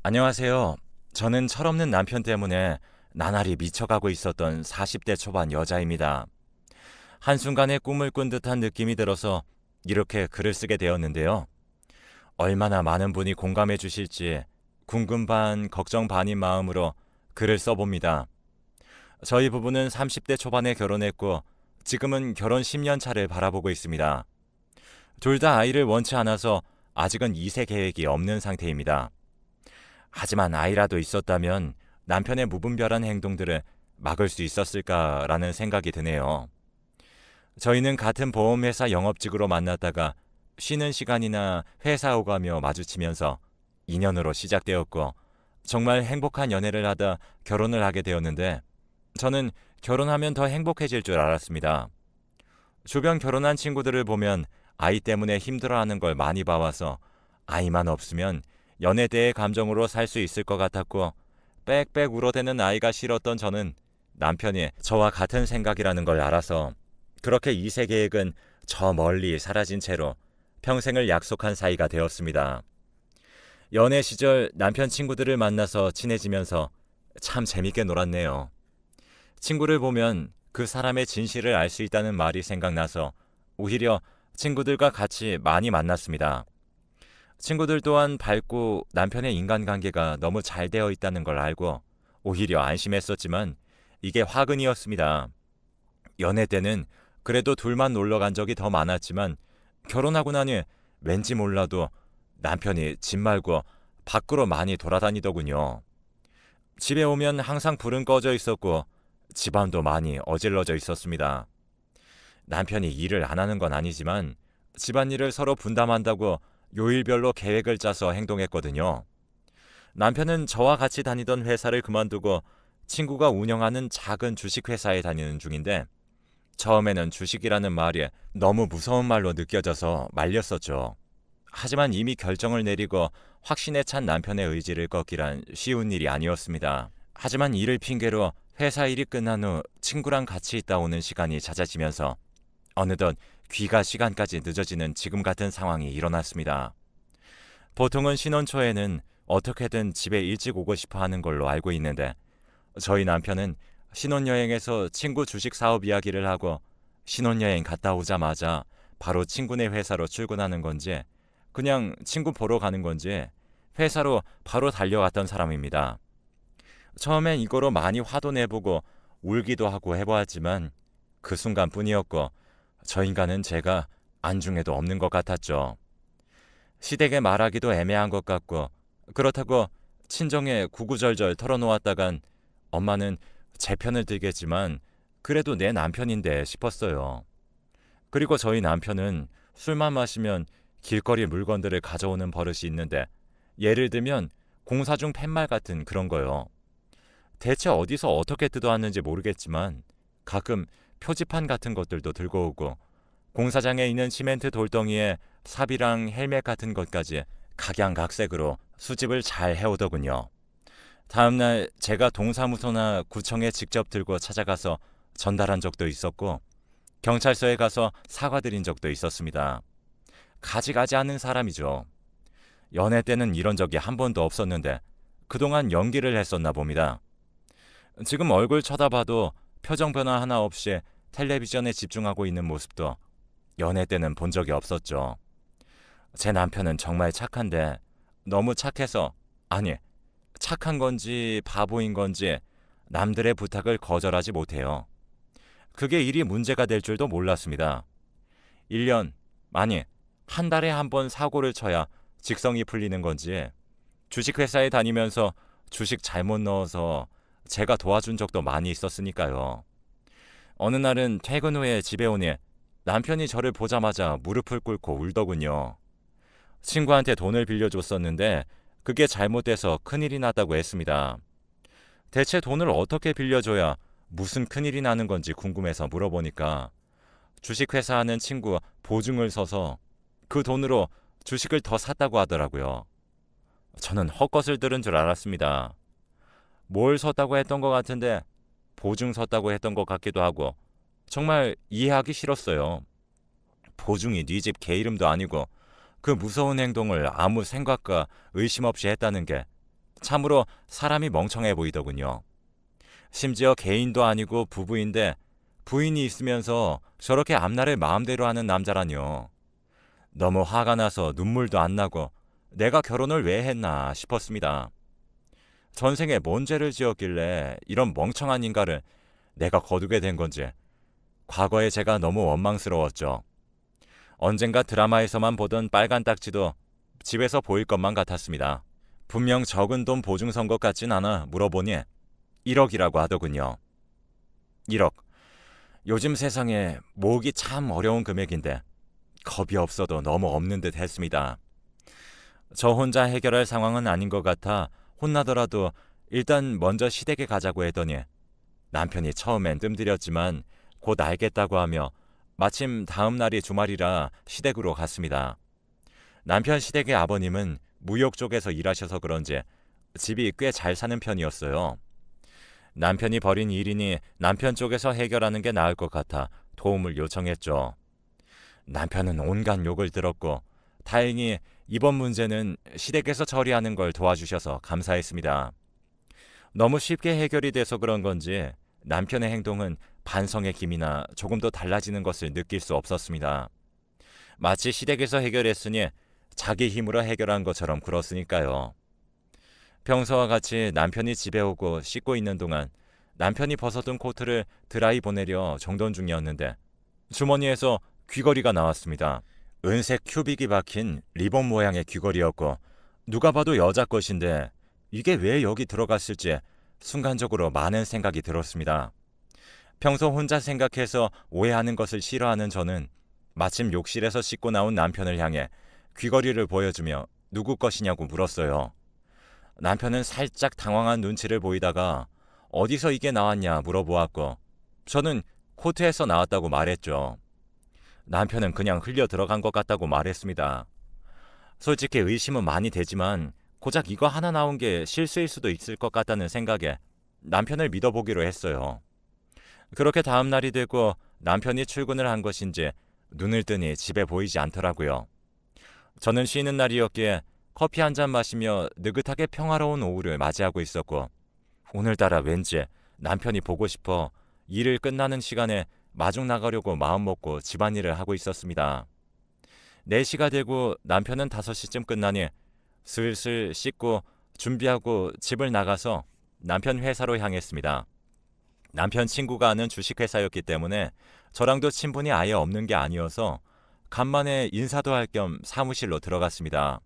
안녕하세요. 저는 철없는 남편 때문에 나날이 미쳐가고 있었던 40대 초반 여자입니다. 한순간에 꿈을 꾼 듯한 느낌이 들어서 이렇게 글을 쓰게 되었는데요. 얼마나 많은 분이 공감해 주실지 궁금 반, 걱정 반인 마음으로 글을 써봅니다. 저희 부부는 30대 초반에 결혼했고 지금은 결혼 10년 차를 바라보고 있습니다. 둘 다 아이를 원치 않아서 아직은 2세 계획이 없는 상태입니다. 하지만 아이라도 있었다면 남편의 무분별한 행동들을 막을 수 있었을까라는 생각이 드네요. 저희는 같은 보험회사 영업직으로 만났다가 쉬는 시간이나 회사 오가며 마주치면서 인연으로 시작되었고 정말 행복한 연애를 하다 결혼을 하게 되었는데 저는 결혼하면 더 행복해질 줄 알았습니다. 주변 결혼한 친구들을 보면 아이 때문에 힘들어하는 걸 많이 봐와서 아이만 없으면 연애대의 감정으로 살 수 있을 것 같았고 빽빽 울어대는 아이가 싫었던 저는 남편이 저와 같은 생각이라는 걸 알아서 그렇게 2세 계획은 저 멀리 사라진 채로 평생을 약속한 사이가 되었습니다. 연애 시절 남편 친구들을 만나서 친해지면서 참 재밌게 놀았네요. 친구를 보면 그 사람의 진실을 알 수 있다는 말이 생각나서 오히려 친구들과 같이 많이 만났습니다. 친구들 또한 밝고 남편의 인간관계가 너무 잘 되어 있다는 걸 알고 오히려 안심했었지만 이게 화근이었습니다. 연애 때는 그래도 둘만 놀러 간 적이 더 많았지만 결혼하고 나니 왠지 몰라도 남편이 집 말고 밖으로 많이 돌아다니더군요. 집에 오면 항상 불은 꺼져 있었고 집안도 많이 어질러져 있었습니다. 남편이 일을 안 하는 건 아니지만 집안일을 서로 분담한다고 요일별로 계획을 짜서 행동했거든요. 남편은 저와 같이 다니던 회사를 그만두고 친구가 운영하는 작은 주식회사에 다니는 중인데 처음에는 주식이라는 말이 너무 무서운 말로 느껴져서 말렸었죠. 하지만 이미 결정을 내리고 확신에 찬 남편의 의지를 꺾기란 쉬운 일이 아니었습니다. 하지만 이를 핑계로 회사 일이 끝난 후 친구랑 같이 있다 오는 시간이 잦아지면서 어느덧 귀가 시간까지 늦어지는 지금 같은 상황이 일어났습니다. 보통은 신혼 초에는 어떻게든 집에 일찍 오고 싶어 하는 걸로 알고 있는데 저희 남편은 신혼여행에서 친구 주식 사업 이야기를 하고 신혼여행 갔다 오자마자 바로 친구네 회사로 출근하는 건지 그냥 친구 보러 가는 건지 회사로 바로 달려갔던 사람입니다. 처음엔 이거로 많이 화도 내보고 울기도 하고 해보았지만 그 순간뿐이었고 저 인간은 제가 안중에도 없는 것 같았죠. 시댁에 말하기도 애매한 것 같고 그렇다고 친정에 구구절절 털어놓았다간 엄마는 제 편을 들겠지만 그래도 내 남편인데 싶었어요. 그리고 저희 남편은 술만 마시면 길거리 물건들을 가져오는 버릇이 있는데 예를 들면 공사 중 팻말 같은 그런 거요. 대체 어디서 어떻게 뜯어왔는지 모르겠지만 가끔 표지판 같은 것들도 들고 오고 공사장에 있는 시멘트 돌덩이에 삽이랑 헬멧 같은 것까지 각양각색으로 수집을 잘 해오더군요. 다음날 제가 동사무소나 구청에 직접 들고 찾아가서 전달한 적도 있었고 경찰서에 가서 사과드린 적도 있었습니다. 가지가지 않는 사람이죠. 연애 때는 이런 적이 한 번도 없었는데 그동안 연기를 했었나 봅니다. 지금 얼굴 쳐다봐도 표정 변화 하나 없이 텔레비전에 집중하고 있는 모습도 연애 때는 본 적이 없었죠. 제 남편은 정말 착한데 너무 착해서 아니 착한 건지 바보인 건지 남들의 부탁을 거절하지 못해요. 그게 일이 문제가 될 줄도 몰랐습니다. 1년, 아니 한 달에 한 번 사고를 쳐야 직성이 풀리는 건지 주식회사에 다니면서 주식 잘못 넣어서 제가 도와준 적도 많이 있었으니까요. 어느 날은 퇴근 후에 집에 오니 남편이 저를 보자마자 무릎을 꿇고 울더군요. 친구한테 돈을 빌려줬었는데 그게 잘못돼서 큰일이 났다고 했습니다. 대체 돈을 어떻게 빌려줘야 무슨 큰일이 나는 건지 궁금해서 물어보니까 주식회사 하는 친구 보증을 서서 그 돈으로 주식을 더 샀다고 하더라고요. 저는 헛것을 들은 줄 알았습니다. 뭘 섰다고 했던 것 같은데 보증 섰다고 했던 것 같기도 하고 정말 이해하기 싫었어요. 보증이 네 집 개 이름도 아니고 그 무서운 행동을 아무 생각과 의심 없이 했다는 게 참으로 사람이 멍청해 보이더군요. 심지어 개인도 아니고 부부인데 부인이 있으면서 저렇게 앞날을 마음대로 하는 남자라뇨. 너무 화가 나서 눈물도 안 나고 내가 결혼을 왜 했나 싶었습니다. 전생에 뭔 죄를 지었길래 이런 멍청한 인간을 내가 거두게 된 건지 과거에 제가 너무 원망스러웠죠. 언젠가 드라마에서만 보던 빨간 딱지도 집에서 보일 것만 같았습니다. 분명 적은 돈 보증 선 것 같진 않아 물어보니 1억이라고 하더군요. 1억. 요즘 세상에 모으기 참 어려운 금액인데 겁이 없어도 너무 없는 듯 했습니다. 저 혼자 해결할 상황은 아닌 것 같아 혼나더라도 일단 먼저 시댁에 가자고 했더니 남편이 처음엔 뜸들였지만 곧 알겠다고 하며 마침 다음 날이 주말이라 시댁으로 갔습니다. 남편 시댁의 아버님은 무역 쪽에서 일하셔서 그런지 집이 꽤 잘 사는 편이었어요. 남편이 벌인 일이니 남편 쪽에서 해결하는 게 나을 것 같아 도움을 요청했죠. 남편은 온갖 욕을 들었고 다행히 이번 문제는 시댁에서 처리하는 걸 도와주셔서 감사했습니다. 너무 쉽게 해결이 돼서 그런 건지 남편의 행동은 반성의 기미나 조금도 달라지는 것을 느낄 수 없었습니다. 마치 시댁에서 해결했으니 자기 힘으로 해결한 것처럼 굴었으니까요. 평소와 같이 남편이 집에 오고 씻고 있는 동안 남편이 벗어둔 코트를 드라이 보내려 정돈 중이었는데 주머니에서 귀걸이가 나왔습니다. 은색 큐빅이 박힌 리본 모양의 귀걸이였고 누가 봐도 여자 것인데 이게 왜 여기 들어갔을지 순간적으로 많은 생각이 들었습니다. 평소 혼자 생각해서 오해하는 것을 싫어하는 저는 마침 욕실에서 씻고 나온 남편을 향해 귀걸이를 보여주며 누구 것이냐고 물었어요. 남편은 살짝 당황한 눈치를 보이다가 어디서 이게 나왔냐 물어보았고 저는 코트에서 나왔다고 말했죠. 남편은 그냥 흘려 들어간 것 같다고 말했습니다. 솔직히 의심은 많이 되지만 고작 이거 하나 나온 게 실수일 수도 있을 것 같다는 생각에 남편을 믿어보기로 했어요. 그렇게 다음 날이 되고 남편이 출근을 한 것인지 눈을 뜨니 집에 보이지 않더라고요. 저는 쉬는 날이었기에 커피 한 잔 마시며 느긋하게 평화로운 오후를 맞이하고 있었고 오늘따라 왠지 남편이 보고 싶어 일을 끝나는 시간에 마중 나가려고 마음먹고 집안일을 하고 있었습니다. 4시가 되고 남편은 5시쯤 끝나니 슬슬 씻고 준비하고 집을 나가서 남편 회사로 향했습니다. 남편 친구가 아는 주식회사였기 때문에 저랑도 친분이 아예 없는 게 아니어서 간만에 인사도 할 겸 사무실로 들어갔습니다.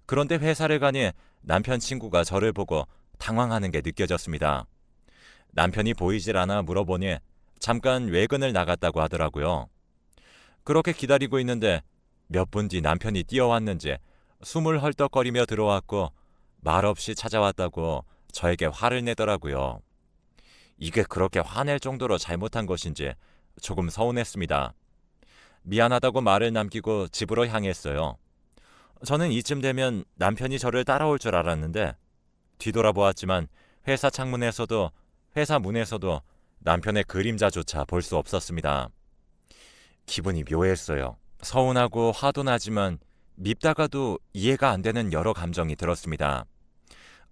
그런데 회사를 가니 남편 친구가 저를 보고 당황하는 게 느껴졌습니다. 남편이 보이질 않아 물어보니 잠깐 외근을 나갔다고 하더라고요. 그렇게 기다리고 있는데 몇 분 뒤 남편이 뛰어왔는지 숨을 헐떡거리며 들어왔고 말없이 찾아왔다고 저에게 화를 내더라고요. 이게 그렇게 화낼 정도로 잘못한 것인지 조금 서운했습니다. 미안하다고 말을 남기고 집으로 향했어요. 저는 이쯤 되면 남편이 저를 따라올 줄 알았는데 뒤돌아보았지만 회사 창문에서도 회사 문에서도 남편의 그림자조차 볼 수 없었습니다. 기분이 묘했어요. 서운하고 화도 나지만 밉다가도 이해가 안 되는 여러 감정이 들었습니다.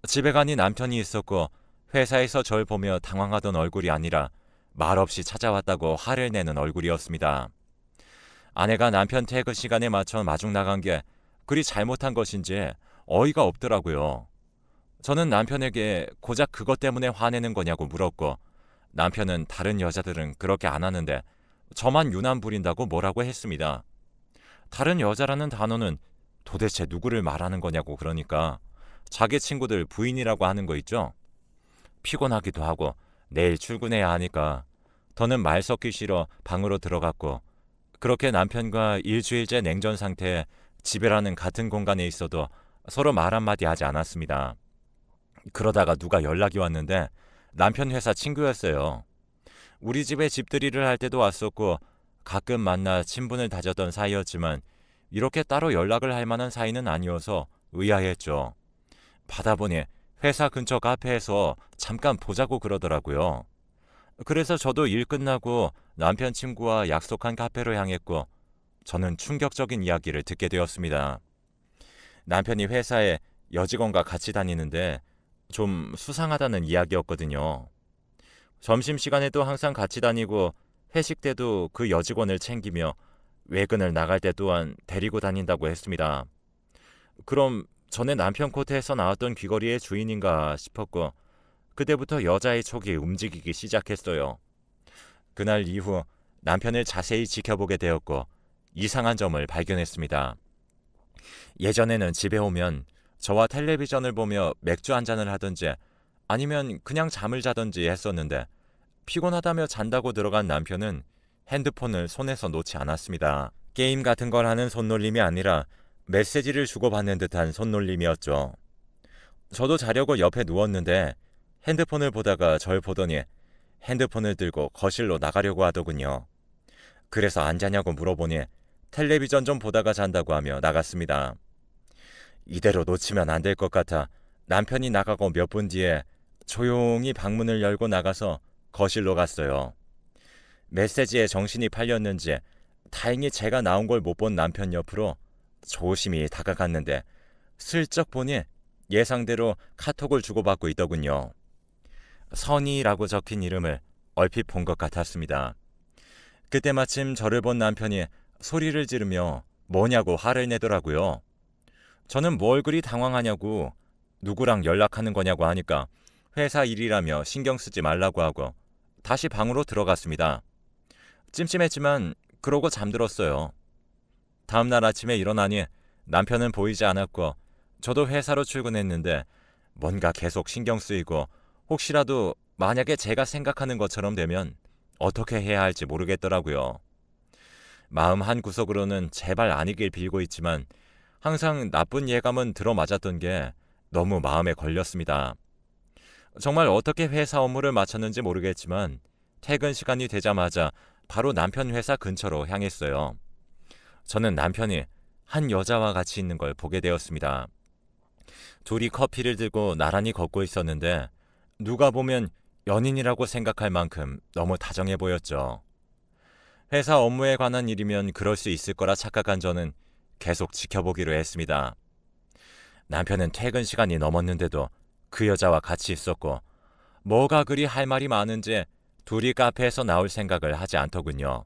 집에 가니 남편이 있었고 회사에서 절 보며 당황하던 얼굴이 아니라 말없이 찾아왔다고 화를 내는 얼굴이었습니다. 아내가 남편 퇴근 시간에 맞춰 마중 나간 게 그리 잘못한 것인지 어이가 없더라고요. 저는 남편에게 고작 그것 때문에 화내는 거냐고 물었고 남편은 다른 여자들은 그렇게 안 하는데 저만 유난 부린다고 뭐라고 했습니다. 다른 여자라는 단어는 도대체 누구를 말하는 거냐고 그러니까 자기 친구들 부인이라고 하는 거 있죠. 피곤하기도 하고 내일 출근해야 하니까 더는 말 섞기 싫어 방으로 들어갔고 그렇게 남편과 일주일째 냉전 상태에 집이라는 같은 공간에 있어도 서로 말 한마디 하지 않았습니다. 그러다가 누가 연락이 왔는데 남편 회사 친구였어요. 우리 집에 집들이를 할 때도 왔었고 가끔 만나 친분을 다졌던 사이였지만 이렇게 따로 연락을 할 만한 사이는 아니어서 의아했죠. 받아보니 회사 근처 카페에서 잠깐 보자고 그러더라고요. 그래서 저도 일 끝나고 남편 친구와 약속한 카페로 향했고 저는 충격적인 이야기를 듣게 되었습니다. 남편이 회사에 여직원과 같이 다니는데 좀 수상하다는 이야기였거든요. 점심시간에도 항상 같이 다니고 회식 때도 그 여직원을 챙기며 외근을 나갈 때 또한 데리고 다닌다고 했습니다. 그럼 전에 남편 코트에서 나왔던 귀걸이의 주인인가 싶었고 그때부터 여자의 촉이 움직이기 시작했어요. 그날 이후 남편을 자세히 지켜보게 되었고 이상한 점을 발견했습니다. 예전에는 집에 오면 저와 텔레비전을 보며 맥주 한 잔을 하든지 아니면 그냥 잠을 자든지 했었는데 피곤하다며 잔다고 들어간 남편은 핸드폰을 손에서 놓지 않았습니다. 게임 같은 걸 하는 손놀림이 아니라 메시지를 주고받는 듯한 손놀림이었죠. 저도 자려고 옆에 누웠는데 핸드폰을 보다가 절 보더니 핸드폰을 들고 거실로 나가려고 하더군요. 그래서 안 자냐고 물어보니 텔레비전 좀 보다가 잔다고 하며 나갔습니다. 이대로 놓치면 안 될 것 같아 남편이 나가고 몇 분 뒤에 조용히 방문을 열고 나가서 거실로 갔어요. 메시지에 정신이 팔렸는지 다행히 제가 나온 걸 못 본 남편 옆으로 조심히 다가갔는데 슬쩍 보니 예상대로 카톡을 주고받고 있더군요. 선이라고 적힌 이름을 얼핏 본 것 같았습니다. 그때 마침 저를 본 남편이 소리를 지르며 뭐냐고 화를 내더라고요. 저는 뭘 그리 당황하냐고 누구랑 연락하는 거냐고 하니까 회사 일이라며 신경 쓰지 말라고 하고 다시 방으로 들어갔습니다. 찜찜했지만 그러고 잠들었어요. 다음날 아침에 일어나니 남편은 보이지 않았고 저도 회사로 출근했는데 뭔가 계속 신경 쓰이고 혹시라도 만약에 제가 생각하는 것처럼 되면 어떻게 해야 할지 모르겠더라고요. 마음 한구석으로는 제발 아니길 빌고 있지만 항상 나쁜 예감은 들어맞았던 게 너무 마음에 걸렸습니다. 정말 어떻게 회사 업무를 마쳤는지 모르겠지만 퇴근 시간이 되자마자 바로 남편 회사 근처로 향했어요. 저는 남편이 한 여자와 같이 있는 걸 보게 되었습니다. 둘이 커피를 들고 나란히 걷고 있었는데 누가 보면 연인이라고 생각할 만큼 너무 다정해 보였죠. 회사 업무에 관한 일이면 그럴 수 있을 거라 착각한 저는 계속 지켜보기로 했습니다. 남편은 퇴근 시간이 넘었는데도 그 여자와 같이 있었고 뭐가 그리 할 말이 많은지 둘이 카페에서 나올 생각을 하지 않더군요.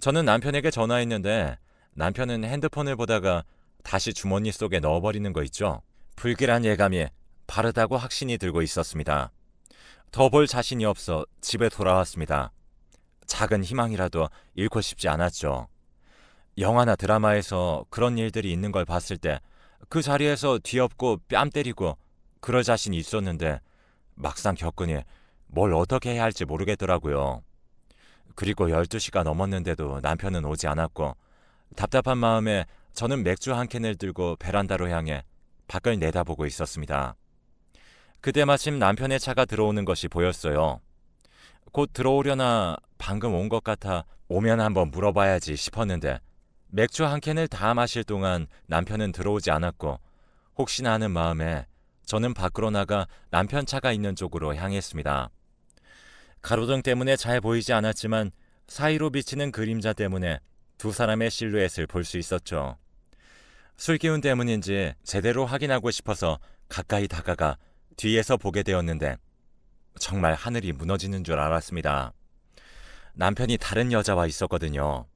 저는 남편에게 전화했는데 남편은 핸드폰을 보다가 다시 주머니 속에 넣어버리는 거 있죠. 불길한 예감이 바르다고 확신이 들고 있었습니다. 더 볼 자신이 없어 집에 돌아왔습니다. 작은 희망이라도 잃고 싶지 않았죠. 영화나 드라마에서 그런 일들이 있는 걸 봤을 때 그 자리에서 뒤엎고 뺨 때리고 그럴 자신이 있었는데 막상 겪으니 뭘 어떻게 해야 할지 모르겠더라고요. 그리고 12시가 넘었는데도 남편은 오지 않았고 답답한 마음에 저는 맥주 한 캔을 들고 베란다로 향해 밖을 내다보고 있었습니다. 그때 마침 남편의 차가 들어오는 것이 보였어요. 곧 들어오려나 방금 온 것 같아 오면 한번 물어봐야지 싶었는데 맥주 한 캔을 다 마실 동안 남편은 들어오지 않았고 혹시나 하는 마음에 저는 밖으로 나가 남편 차가 있는 쪽으로 향했습니다. 가로등 때문에 잘 보이지 않았지만 사이로 비치는 그림자 때문에 두 사람의 실루엣을 볼 수 있었죠. 술기운 때문인지 제대로 확인하고 싶어서 가까이 다가가 뒤에서 보게 되었는데 정말 하늘이 무너지는 줄 알았습니다. 남편이 다른 여자와 있었거든요.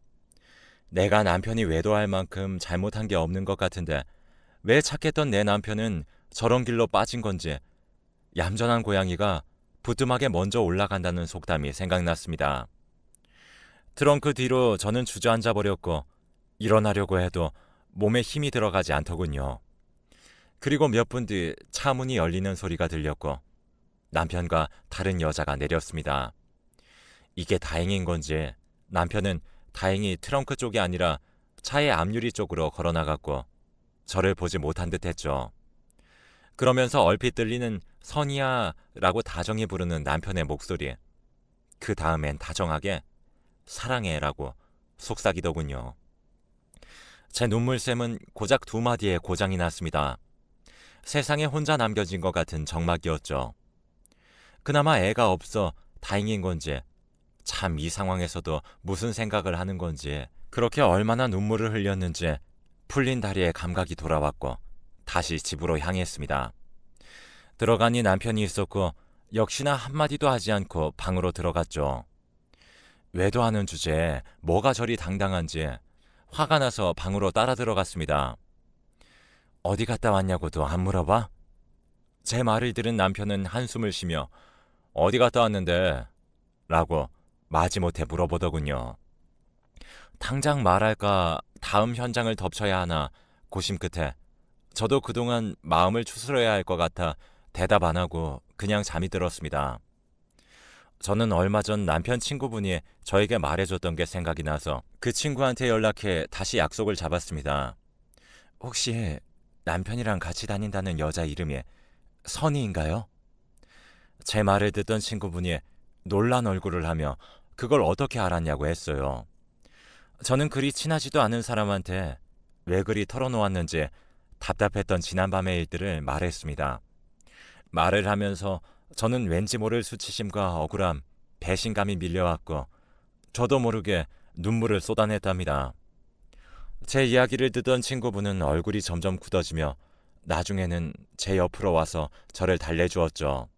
내가 남편이 외도할 만큼 잘못한 게 없는 것 같은데 왜 착했던 내 남편은 저런 길로 빠진 건지 얌전한 고양이가 부뚜막에 먼저 올라간다는 속담이 생각났습니다. 트렁크 뒤로 저는 주저앉아 버렸고 일어나려고 해도 몸에 힘이 들어가지 않더군요. 그리고 몇 분 뒤 차 문이 열리는 소리가 들렸고 남편과 다른 여자가 내렸습니다. 이게 다행인 건지 남편은 다행히 트렁크 쪽이 아니라 차의 앞유리 쪽으로 걸어나갔고 저를 보지 못한 듯 했죠. 그러면서 얼핏 들리는 선이야 라고 다정히 부르는 남편의 목소리. 그 다음엔 다정하게 사랑해 라고 속삭이더군요. 제 눈물샘은 고작 2마디에 고장이 났습니다. 세상에 혼자 남겨진 것 같은 적막이었죠. 그나마 애가 없어 다행인 건지 참 이 상황에서도 무슨 생각을 하는 건지 그렇게 얼마나 눈물을 흘렸는지 풀린 다리에 감각이 돌아왔고 다시 집으로 향했습니다. 들어가니 남편이 있었고 역시나 한마디도 하지 않고 방으로 들어갔죠. 외도하는 주제에 뭐가 저리 당당한지 화가 나서 방으로 따라 들어갔습니다. 어디 갔다 왔냐고도 안 물어봐? 제 말을 들은 남편은 한숨을 쉬며 어디 갔다 왔는데? 라고 마지못해 물어보더군요. 당장 말할까 다음 현장을 덮쳐야 하나 고심 끝에 저도 그동안 마음을 추스려야 할 것 같아 대답 안 하고 그냥 잠이 들었습니다. 저는 얼마 전 남편 친구분이 저에게 말해줬던 게 생각이 나서 그 친구한테 연락해 다시 약속을 잡았습니다. 혹시 남편이랑 같이 다닌다는 여자 이름이 선희인가요? 제 말을 듣던 친구분이 놀란 얼굴을 하며 그걸 어떻게 알았냐고 했어요. 저는 그리 친하지도 않은 사람한테 왜 그리 털어놓았는지 답답했던 지난밤의 일들을 말했습니다. 말을 하면서 저는 왠지 모를 수치심과 억울함, 배신감이 밀려왔고 저도 모르게 눈물을 쏟아냈답니다. 제 이야기를 듣던 친구분은 얼굴이 점점 굳어지며 나중에는 제 옆으로 와서 저를 달래주었죠.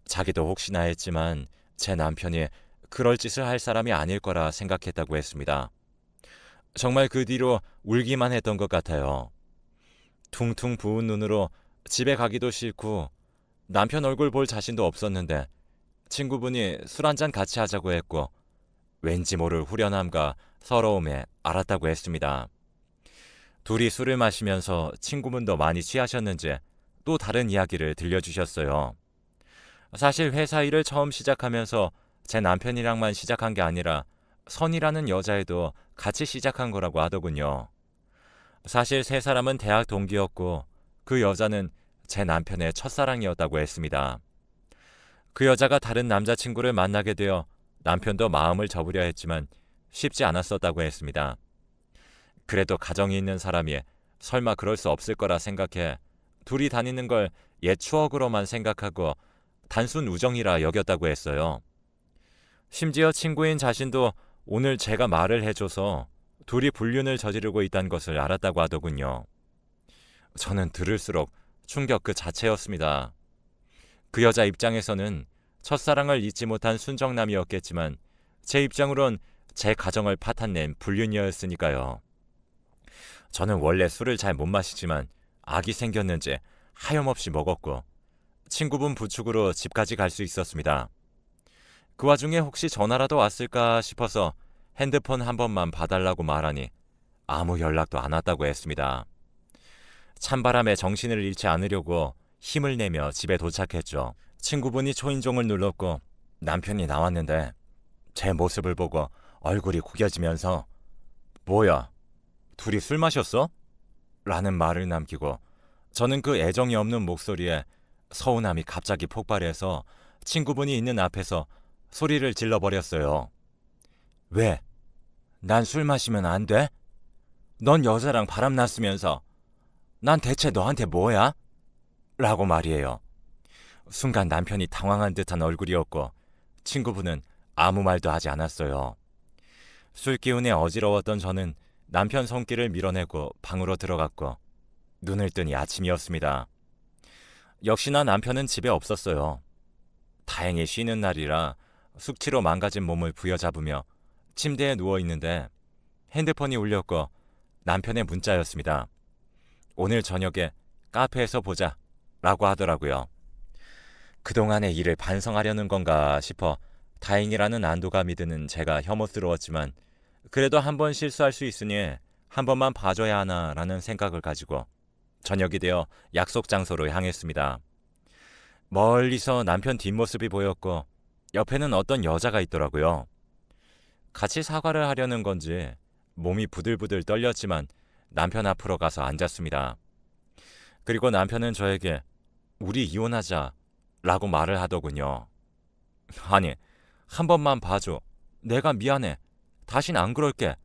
자기도 혹시나 했지만 제 남편이 그럴 짓을 할 사람이 아닐 거라 생각했다고 했습니다. 정말 그 뒤로 울기만 했던 것 같아요. 퉁퉁 부은 눈으로 집에 가기도 싫고 남편 얼굴 볼 자신도 없었는데 친구분이 술 한잔 같이 하자고 했고 왠지 모를 후련함과 서러움에 알았다고 했습니다. 둘이 술을 마시면서 친구분도 많이 취하셨는지 또 다른 이야기를 들려주셨어요. 사실 회사 일을 처음 시작하면서 제 남편이랑만 시작한 게 아니라 선이라는 여자애도 같이 시작한 거라고 하더군요. 사실 세 사람은 대학 동기였고 그 여자는 제 남편의 첫사랑이었다고 했습니다. 그 여자가 다른 남자친구를 만나게 되어 남편도 마음을 접으려 했지만 쉽지 않았었다고 했습니다. 그래도 가정이 있는 사람이 설마 그럴 수 없을 거라 생각해 둘이 다니는 걸 옛 추억으로만 생각하고 단순 우정이라 여겼다고 했어요. 심지어 친구인 자신도 오늘 제가 말을 해줘서 둘이 불륜을 저지르고 있다는 것을 알았다고 하더군요. 저는 들을수록 충격 그 자체였습니다. 그 여자 입장에서는 첫사랑을 잊지 못한 순정남이었겠지만 제 입장으론 제 가정을 파탄낸 불륜이었으니까요. 저는 원래 술을 잘 못 마시지만 악이 생겼는지 하염없이 먹었고 친구분 부축으로 집까지 갈 수 있었습니다. 그 와중에 혹시 전화라도 왔을까 싶어서 핸드폰 한 번만 봐달라고 말하니 아무 연락도 안 왔다고 했습니다. 찬바람에 정신을 잃지 않으려고 힘을 내며 집에 도착했죠. 친구분이 초인종을 눌렀고 남편이 나왔는데 제 모습을 보고 얼굴이 구겨지면서 뭐야, 둘이 술 마셨어? 라는 말을 남기고 저는 그 애정이 없는 목소리에 서운함이 갑자기 폭발해서 친구분이 있는 앞에서 소리를 질러버렸어요. 왜? 난 술 마시면 안 돼? 넌 여자랑 바람 났으면서 난 대체 너한테 뭐야? 라고 말이에요. 순간 남편이 당황한 듯한 얼굴이었고 친구분은 아무 말도 하지 않았어요. 술 기운에 어지러웠던 저는 남편 손길을 밀어내고 방으로 들어갔고 눈을 뜨니 아침이었습니다. 역시나 남편은 집에 없었어요. 다행히 쉬는 날이라 숙취로 망가진 몸을 부여잡으며 침대에 누워있는데 핸드폰이 울렸고 남편의 문자였습니다. 오늘 저녁에 카페에서 보자 라고 하더라고요. 그동안의 일을 반성하려는 건가 싶어 다행이라는 안도감이 드는 제가 혐오스러웠지만 그래도 한 번 실수할 수 있으니 한 번만 봐줘야 하나라는 생각을 가지고 저녁이 되어 약속 장소로 향했습니다. 멀리서 남편 뒷모습이 보였고 옆에는 어떤 여자가 있더라고요. 같이 사과를 하려는 건지 몸이 부들부들 떨렸지만 남편 앞으로 가서 앉았습니다. 그리고 남편은 저에게 우리 이혼하자 라고 말을 하더군요. 아니, 한 번만 봐줘. 내가 미안해. 다신 안 그럴게.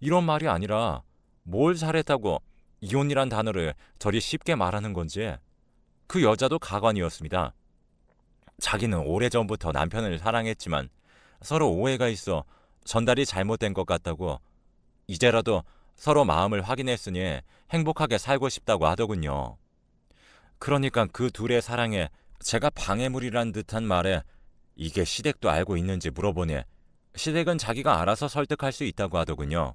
이런 말이 아니라 뭘 잘했다고 이혼이란 단어를 저리 쉽게 말하는 건지. 그 여자도 가관이었습니다. 자기는 오래전부터 남편을 사랑했지만 서로 오해가 있어 전달이 잘못된 것 같다고 이제라도 서로 마음을 확인했으니 행복하게 살고 싶다고 하더군요. 그러니까 그 둘의 사랑에 제가 방해물이란 듯한 말에 이게 시댁도 알고 있는지 물어보니 시댁은 자기가 알아서 설득할 수 있다고 하더군요.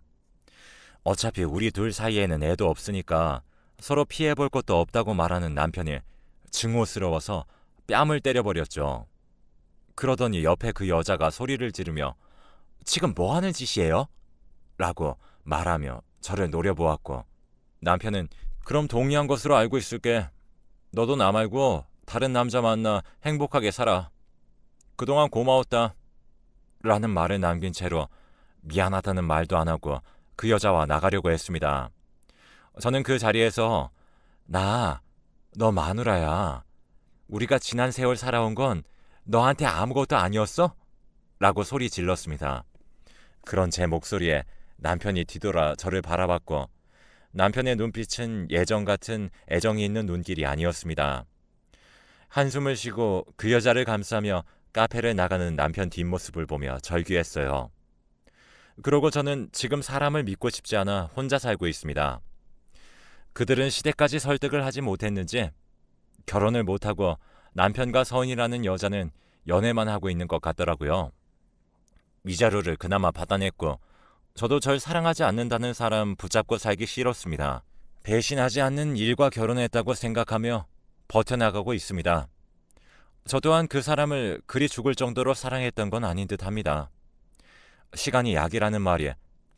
어차피 우리 둘 사이에는 애도 없으니까 서로 피해볼 것도 없다고 말하는 남편이 증오스러워서 뺨을 때려버렸죠. 그러더니 옆에 그 여자가 소리를 지르며 지금 뭐 하는 짓이에요? 라고 말하며 저를 노려보았고, 남편은 그럼 동의한 것으로 알고 있을게. 너도 나 말고 다른 남자 만나 행복하게 살아. 그동안 고마웠다. 라는 말을 남긴 채로 미안하다는 말도 안 하고 그 여자와 나가려고 했습니다. 저는 그 자리에서 너 마누라야. 우리가 지난 세월 살아온 건 너한테 아무것도 아니었어? 라고 소리 질렀습니다. 그런 제 목소리에 남편이 뒤돌아 저를 바라봤고, 남편의 눈빛은 예전 같은 애정이 있는 눈길이 아니었습니다. 한숨을 쉬고 그 여자를 감싸며 카페를 나가는 남편 뒷모습을 보며 절규했어요. 그러고 저는 지금 사람을 믿고 싶지 않아 혼자 살고 있습니다. 그들은 시댁까지 설득을 하지 못했는지 결혼을 못하고 남편과 서은이라는 여자는 연애만 하고 있는 것 같더라고요. 위자료를 그나마 받아냈고 저도 절 사랑하지 않는다는 사람 붙잡고 살기 싫었습니다. 배신하지 않는 일과 결혼했다고 생각하며 버텨나가고 있습니다. 저 또한 그 사람을 그리 죽을 정도로 사랑했던 건 아닌 듯합니다. 시간이 약이라는 말이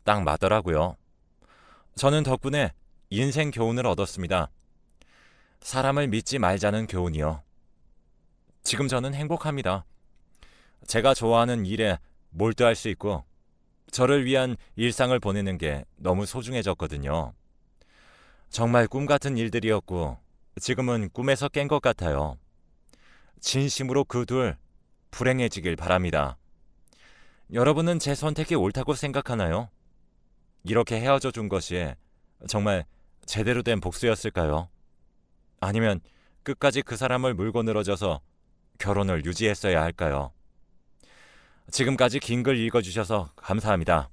딱 맞더라고요. 저는 덕분에 인생 교훈을 얻었습니다. 사람을 믿지 말자는 교훈이요. 지금 저는 행복합니다. 제가 좋아하는 일에 몰두할 수 있고 저를 위한 일상을 보내는 게 너무 소중해졌거든요. 정말 꿈 같은 일들이었고 지금은 꿈에서 깬 것 같아요. 진심으로 그 둘 불행해지길 바랍니다. 여러분은 제 선택이 옳다고 생각하나요? 이렇게 헤어져 준 것이 정말 제대로 된 복수였을까요? 아니면 끝까지 그 사람을 물고 늘어져서 결혼을 유지했어야 할까요? 지금까지 긴 글 읽어주셔서 감사합니다.